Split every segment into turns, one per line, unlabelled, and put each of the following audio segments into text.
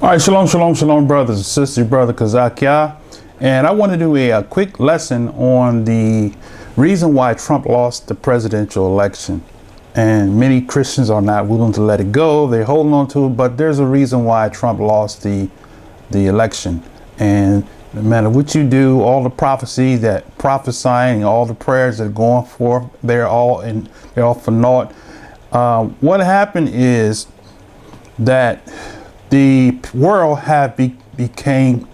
All right, shalom, brothers and sisters, brother Kazakia. And I want to do a quick lesson on the reason why Trump lost the presidential election. And many Christians are not willing to let it go. They're holding on to it, but there's a reason why Trump lost the election. And no matter what you do, all the prophecies that prophesying, all the prayers that are going forth, they're all for naught. What happened is that the world became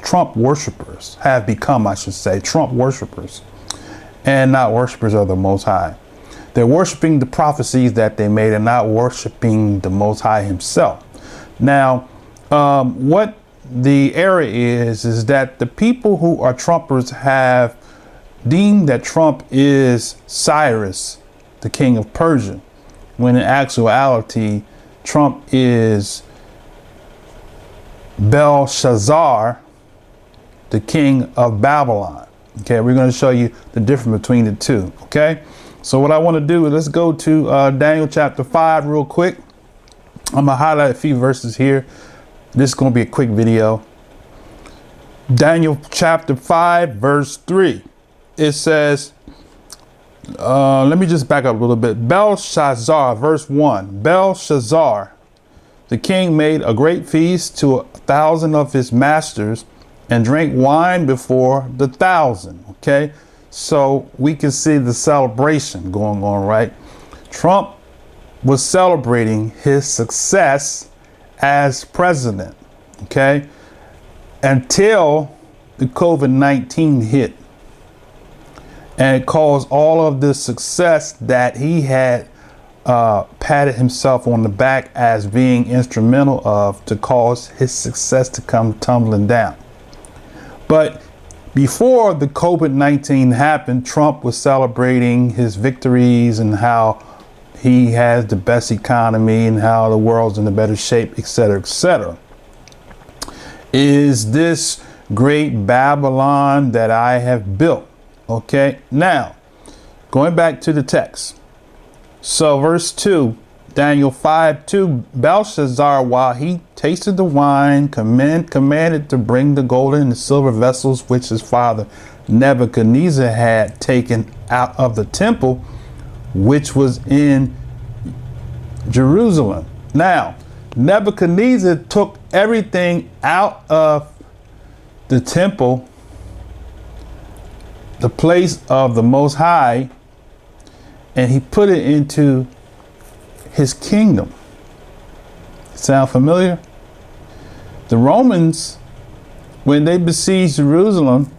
Trump worshipers, Trump worshipers, and not worshipers of the Most High. They're worshiping the prophecies that they made and not worshiping the Most High himself. Now, what the error is that the people who are Trumpers have deemed that Trump is Cyrus, the king of Persia, when in actuality, Trump is Beltshazzar, the king of Babylon. Okay, we're going to show you the difference between the two. Okay, so what I want to do is let's go to Daniel chapter 5 real quick. I'm gonna highlight a few verses here. This is going to be a quick video. Daniel chapter 5 verse 3. It says, let me just back up a little bit. Beltshazzar, verse 1. Beltshazzar, the king, made a great feast to 1,000 of his masters and drank wine before the 1,000. Okay, so we can see the celebration going on, right? Trump was celebrating his success as president, okay, until the COVID-19 hit. And it caused all of the success that he had patted himself on the back as being instrumental of to cause his success to come tumbling down. But before the COVID-19 happened, Trump was celebrating his victories and how he has the best economy and how the world's in a better shape, etc., etc. Is this great Babylon that I have built? Okay, now going back to the text. So verse 2, Daniel 5:2, Beltshazzar, while he tasted the wine, commanded to bring the golden and the silver vessels which his father Nebuchadnezzar had taken out of the temple, which was in Jerusalem. Now, Nebuchadnezzar took everything out of the temple, the place of the Most High, and he put it into his kingdom. Sound familiar? The Romans, when they besieged Jerusalem,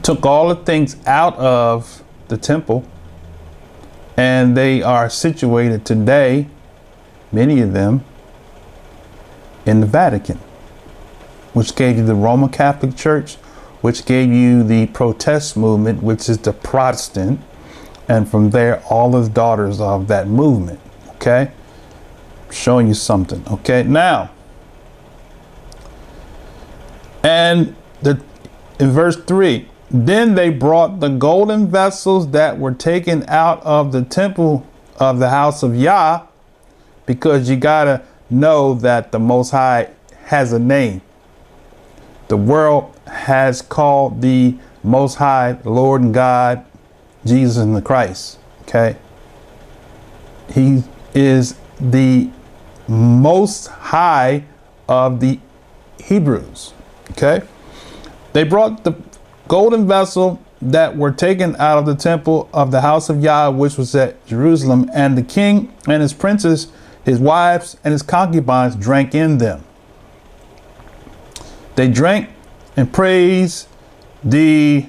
took all the things out of the temple, and they are situated today, many of them, in the Vatican, which gave you the Roman Catholic Church, which gave you the protest movement, which is the Protestant, and from there, all of the daughters of that movement. Okay, showing you something. Okay, now, and in verse 3, then they brought the golden vessels that were taken out of the temple of the house of Yah, because you gotta know that the Most High has a name. The world has called the Most High Lord and God, Jesus and the Christ. Okay, he is the Most High of the Hebrews. Okay, they brought the golden vessel that were taken out of the temple of the house of Yah, which was at Jerusalem, and the king and his princes, his wives and his concubines drank in them. They drank and praised the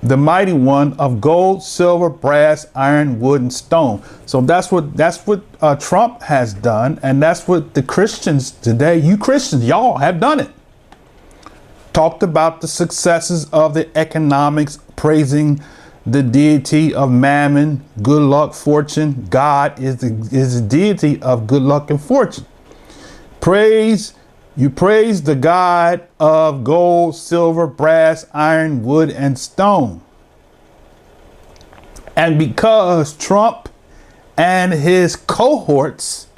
mighty one of gold, silver, brass, iron, wood, and stone. So that's what Trump has done, and that's what the Christians today, you Christians, y'all have done it. Talked about the successes of the economics, praising the deity of mammon, good luck, fortune. God is the deity of good luck and fortune. You praise the God of gold, silver, brass, iron, wood, and stone. And because Trump and his cohorts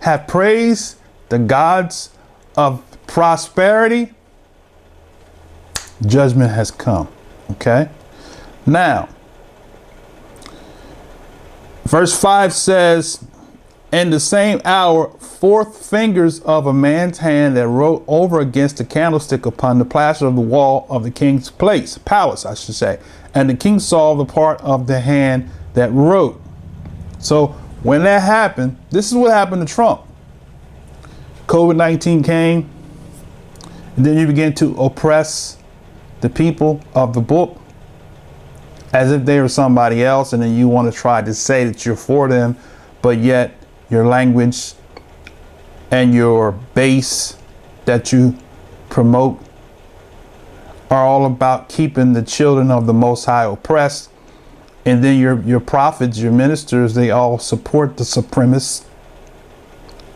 have praised the gods of prosperity, judgment has come. Okay. Now, verse 5 says, in the same hour, 4 fingers of a man's hand that wrote over against the candlestick upon the plaster of the wall of the king's palace, I should say. And the king saw the part of the hand that wrote. So when that happened, this is what happened to Trump. COVID-19 came, and then you begin to oppress the people of the book as if they were somebody else, and then you want to try to say that you're for them, but yet your language and your base that you promote are all about keeping the children of the Most High oppressed. And then your prophets, your ministers, they all support the supremacists.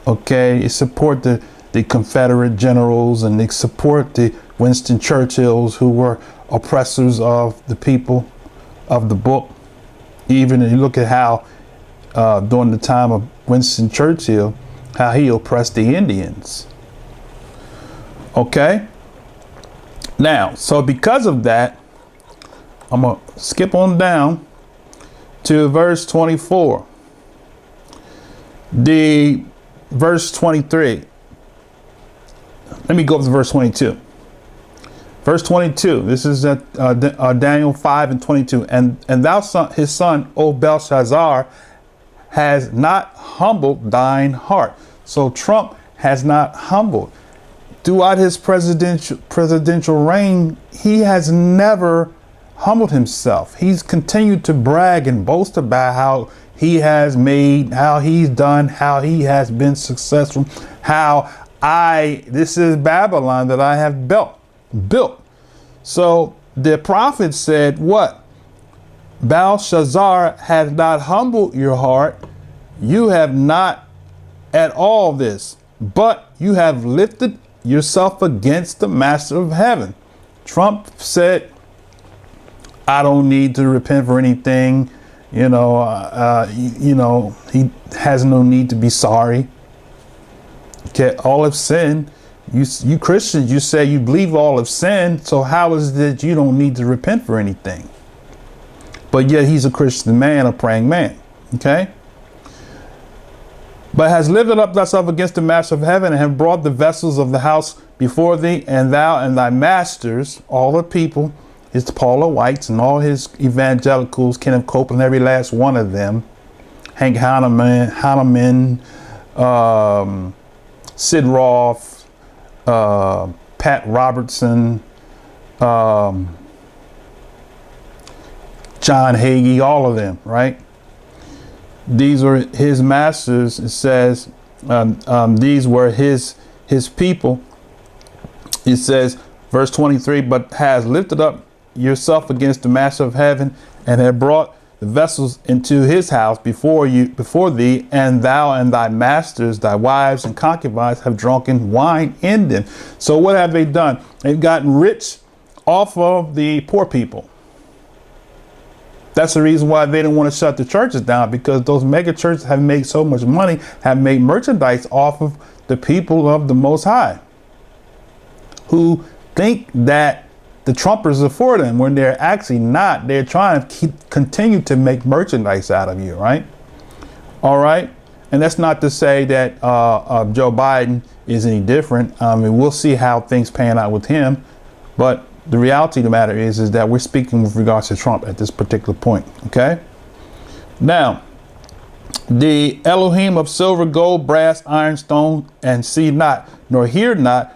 Okay, they support the Confederate generals, and they support the Winston Churchills, who were oppressors of the people of the book. Even if you look at how during the time of Winston Churchill, how he oppressed the Indians. Okay. Now, so because of that, I'm going to skip on down to verse 24. The verse 23. Let me go up to verse 22. Verse 22. This is at Daniel 5 and 22. And thou son, his son, O Beltshazzar, has not humbled thine heart. So Trump has not humbled. Throughout his presidential reign, he has never humbled himself. He's continued to brag and boast about how he has made, how he's done, how he has been successful, how this is Babylon that I have built. So the prophet said, what? Beltshazzar has not humbled your heart. You have not at all this, but you have lifted yourself against the master of heaven. Trump said, I don't need to repent for anything. He has no need to be sorry. Okay, all have sinned. You Christians, you say you believe all have sinned. So how is it that you don't need to repent for anything? But yet he's a Christian man, a praying man. Okay. But has lifted up thyself against the master of heaven, and have brought the vessels of the house before thee, and thou and thy masters, all the people, his Paula Whites and all his evangelicals, Kenneth Copeland, every last one of them, Hank Hanneman, Sid Roth, Pat Robertson, John Hagee, all of them, right? These were his masters. It says these were his people. It says, verse 23, but has lifted up yourself against the master of heaven, and have brought the vessels into his house before thee, and thou and thy masters, thy wives and concubines, have drunken wine in them. So what have they done? They've gotten rich off of the poor people. That's the reason why they didn't want to shut the churches down, because those mega churches have made so much money, have made merchandise off of the people of the Most High, who think that the Trumpers are for them when they're actually not. They're trying to continue to make merchandise out of you, right? All right. And that's not to say that Joe Biden is any different. I mean, we'll see how things pan out with him. But the reality of the matter is that we're speaking with regards to Trump at this particular point. OK, now, the Elohim of silver, gold, brass, iron, stone, and see not, nor hear not,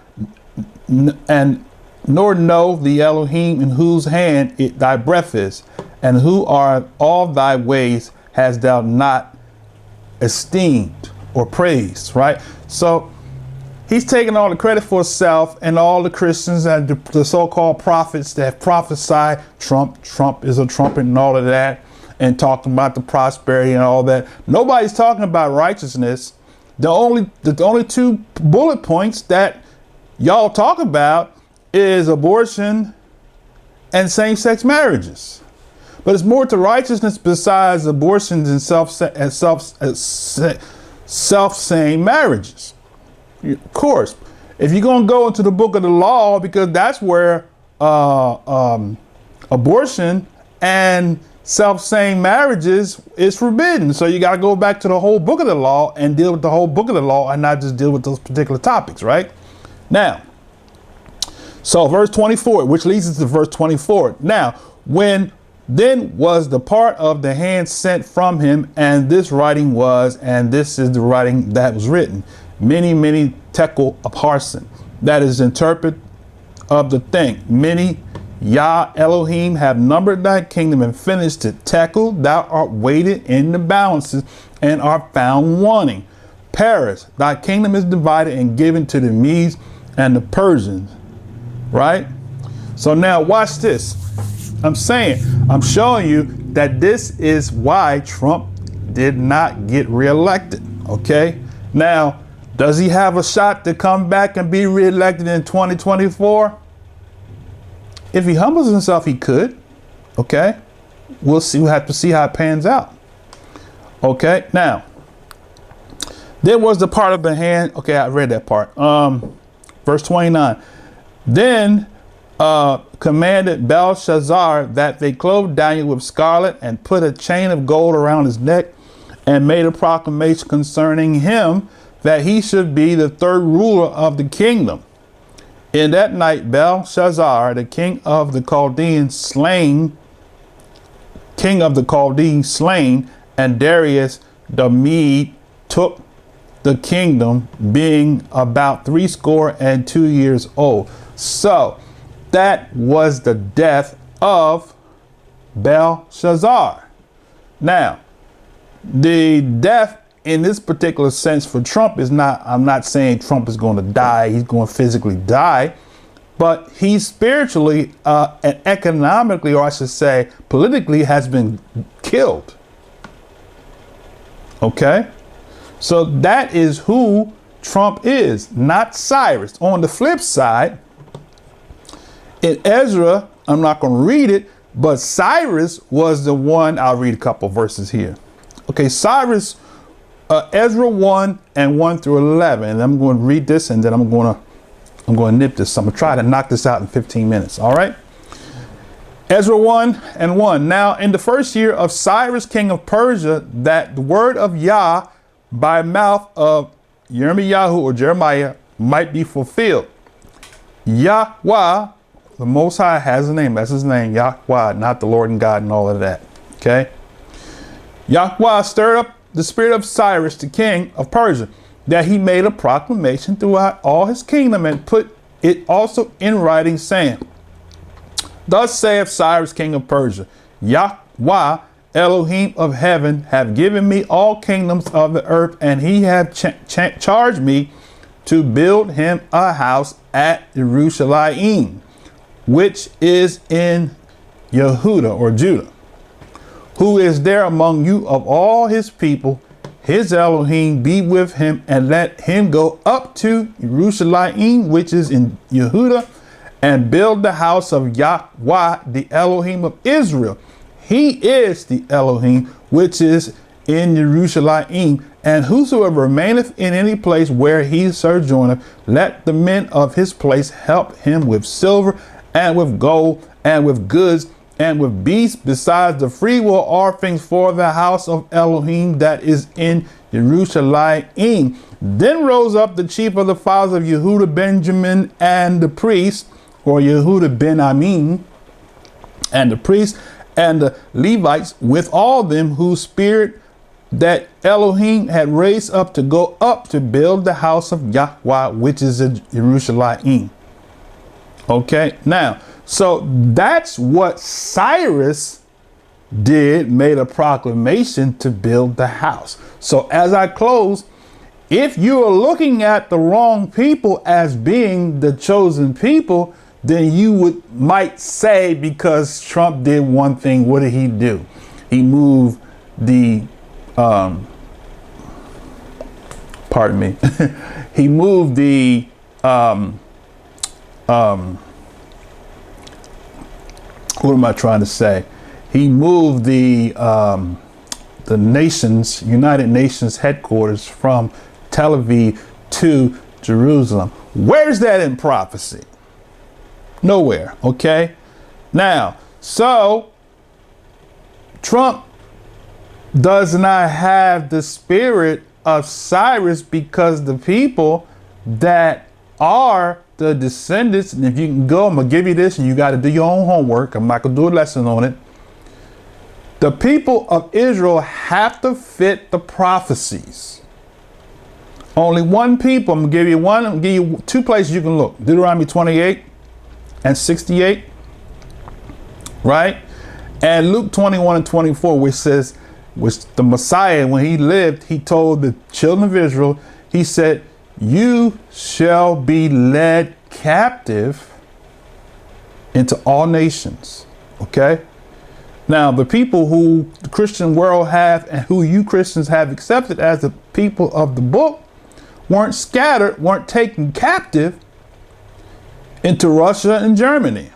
and nor know the Elohim in whose hand thy breath is, and who are all thy ways hast thou not esteemed or praised, right? So he's taking all the credit for himself, and all the Christians and the so-called prophets that have prophesied Trump is a trumpet and all of that, and talking about the prosperity and all that. Nobody's talking about righteousness. The only 2 bullet points that y'all talk about is abortion and same-sex marriages. But it's more to righteousness besides abortions and self-same marriages. Of course, if you're going to go into the book of the law, because that's where abortion and self-same marriages is forbidden. So you got to go back to the whole book of the law and deal with the whole book of the law and not just deal with those particular topics, right? Now, so verse 24, which leads us to verse 24. Now, when then was the part of the hand sent from him, and this writing was, and this is the writing that was written, many tekel upharsin. That is interpret of the thing. Many Yah Elohim have numbered thy kingdom and finished it. Tekel, thou art weighted in the balances and art found wanting. Paris, thy kingdom is divided and given to the Medes and the Persians. Right? So now watch this. I'm showing you that this is why Trump did not get reelected. Okay. Now, does he have a shot to come back and be reelected in 2024? If he humbles himself, he could. Okay. We'll see. We'll have to see how it pans out. Okay. Now, there was the part of the hand. Okay. I read that part. Verse 29. Then commanded Beltshazzar that they clothe Daniel with scarlet and put a chain of gold around his neck, and made a proclamation concerning him that he should be the third ruler of the kingdom. In that night, Beltshazzar, the king of the Chaldeans, slain, and Darius the Mede took the kingdom, being about 62 years old. So that was the death of Beltshazzar. Now, the death in this particular sense for Trump is not, I'm not saying Trump is going to die. He's going to physically die, but he spiritually and economically, or I should say politically, has been killed. Okay. So that is who Trump is, not Cyrus. On the flip side, in Ezra, I'm not going to read it, but Cyrus was the one. I'll read a couple verses here. Okay, Cyrus, Ezra 1 and 1 through 11. And I'm going to read this, and then I'm going to nip this. I'm going to try to knock this out in 15 minutes. All right. Ezra 1 and 1. Now, in the first year of Cyrus, king of Persia, that the word of Yah by mouth of Yirmiyahu or Jeremiah might be fulfilled. Yahweh, the Most High, has a name. That's his name, Yahweh, not the Lord and God and all of that. Okay. Yahweh stirred up the spirit of Cyrus, the king of Persia, that he made a proclamation throughout all his kingdom and put it also in writing, saying, Thus saith Cyrus, king of Persia, Yahweh, Elohim of heaven, have given me all kingdoms of the earth, and he have charged me to build him a house at Jerusalem, which is in Yehuda or Judah, who is there among you of all his people. His Elohim be with him, and let him go up to Jerusalem, which is in Yehuda, and build the house of Yahweh, the Elohim of Israel. He is the Elohim which is in Jerusalem, and whosoever remaineth in any place where he sojourneth, let the men of his place help him with silver and with gold and with goods and with beasts, besides the freewill offerings for the house of Elohim that is in Jerusalem. Then rose up the chief of the fathers of Yehuda, Benjamin, and the priest, or Yehuda ben Amin, and the priest and the Levites, with all them whose spirit that Elohim had raised up to go up to build the house of Yahweh, which is in Jerusalem. Okay, now, so that's what Cyrus did, made a proclamation to build the house. So as I close, if you are looking at the wrong people as being the chosen people, then you might say, because Trump did one thing, what did he do? He moved the, pardon me, he moved the, what am I trying to say? He moved the United Nations headquarters from Tel Aviv to Jerusalem. Where's that in prophecy? Nowhere. Okay. Now, so Trump does not have the spirit of Cyrus, because the people that are the descendants, and if you can go, I'm gonna give you this and you got to do your own homework. I'm not gonna do a lesson on it. The people of Israel have to fit the prophecies. Only one people. I'm gonna give you one. I'm gonna give you two places you can look. Deuteronomy 28 and 68, right? And Luke 21 and 24, which says, which the Messiah, when he lived, he told the children of Israel, he said, you shall be led captive into all nations. Okay. Now, the people who the Christian world have and who you Christians have accepted as the people of the book weren't scattered, weren't taken captive into Russia and Germany.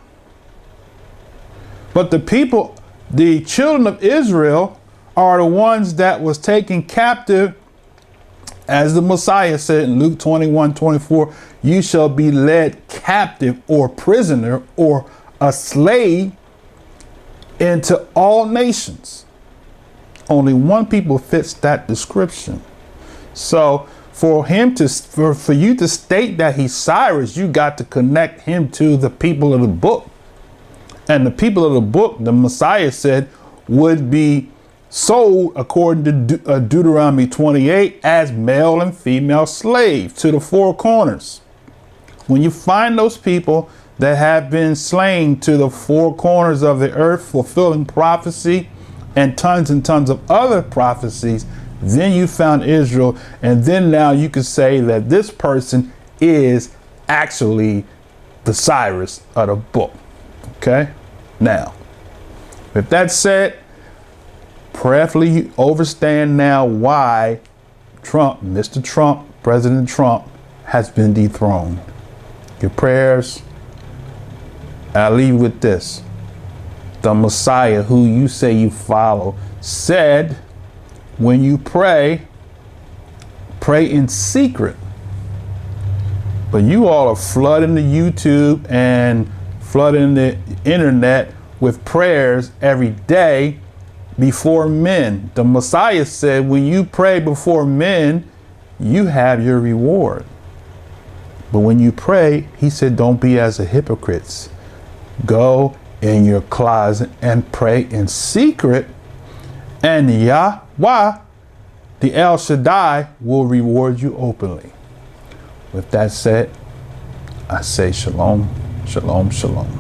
But the people, the children of Israel, are the ones that was taken captive, as the Messiah said in Luke 21:24, you shall be led captive or prisoner or a slave into all nations. Only one people fits that description. So for him to, for you to state that he's Cyrus, you got to connect him to the people of the book. And the people of the book, the Messiah said, would be sold, according to Deuteronomy 28, as male and female slaves to the four corners. When you find those people that have been slain to the four corners of the earth, fulfilling prophecy and tons of other prophecies, then you found Israel. And then now you can say that this person is actually the Cyrus of the book. Okay. Now, with that said, prayerfully you understand now why Trump, Mr. Trump, President Trump, has been dethroned. Your prayers. I'll leave you with this. The Messiah, who you say you follow, said, when you pray, pray in secret. But you all are flooding the YouTube and flooding the internet with prayers every day before men. The Messiah said, when you pray before men, you have your reward. But when you pray, he said, don't be as the hypocrites. Go in your closet and pray in secret, and Yahweh, the El Shaddai, will reward you openly. With that said, I say shalom, shalom, shalom.